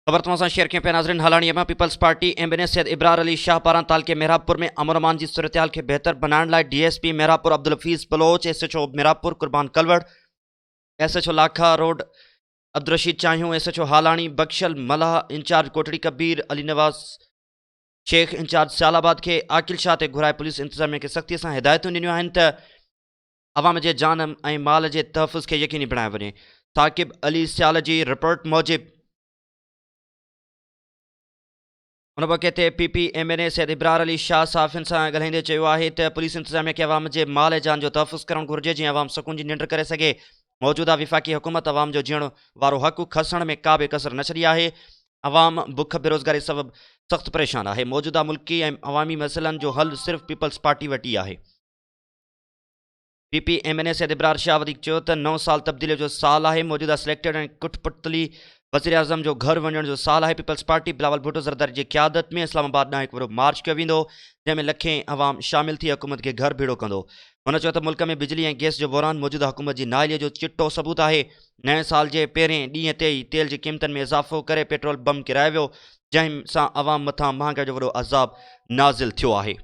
ख़बर तमाम शेयर करें पे नाज़रीन। हालानी अमा peoples party MNA Syed Ibrar Ali Shah पारां तालके मेहरापुर में अमन अमान की सूरत हाल के बेहतर बनाने लाइ DSP मेहरापुर अब्दुल हफीज़ बलोच, SHO मेहरापुर कुर्बान कलवड़, SHO लाखा रोड अब्दुल रशीद चाहियूं, SHO हालानी बख्शल मलाह, इंचार्ज कोटड़ी कबीर अली नवाज शेख, इंचार्ज सियालाबाद के आकिल शाह ते घुराए पुलिस इंतजामिया के सख्ती से हिदायतूं ॾिनियूं आहिनि त अवाम जे जान ऐं माल जे तहफ़ुज़ के यकीनी बणायो वञे। साकिब अली सियाल जी रिपोर्ट मूजिब उन मौके ते PP MNA सैयद इब्रार अली शाह साफ़िन से ॻाल्हाईंदे चयो आहे त पुलिस इंतजामिया के अवाम जे माल ऐं जान जो तहफ़ुज़ करणु घुरिजे, जीअं अवाम सुकून जी निंड करे सघे। मौजूदा विफ़ाक़ी हुकूमत अवाम जो जीअण वारो हक़ खसण में का बि कसर न छॾी आहे। अवाम बुख बेरोज़गारी सबबि सख़्तु परेशान आहे। मौजूदा मुल्की ऐं अवामी मसइलनि जो हल सिर्फ़ पीपल्स पार्टी वटि ई आहे। PP MNA सैयद इब्रार शाह वधीक चयो त 9 साल तब्दीली जो साल आहे। मौजूदा सिलेक्टेड ऐं कुटपुतली वज़ीर आज़म जो घर वञण जो साल आहे। पीपल्स पार्टी बिलावल भुट्टो ज़रदारी जी क़यादत में इस्लामाबाद ॾांहुं हिकु मार्च कयो वेंदो, जंहिंमें लखें अवाम शामिल थी हुकूमत खे घर भेड़ो कंदो। हुन चयो त मुल्क में बिजली ऐं गैस जो बहरान मौजूदा हुकूमत जी नाअहलीअ जो चिटो सबूत आहे। नए साल जे पहिरें ॾींहं ते ई तेल जी क़ीमतनि में इज़ाफ़ो करे पेट्रोल बम किरायो वियो, जंहिं सां अवाम मथां महांगाई जो वॾो अज़ाब नाज़िल थियो आहे।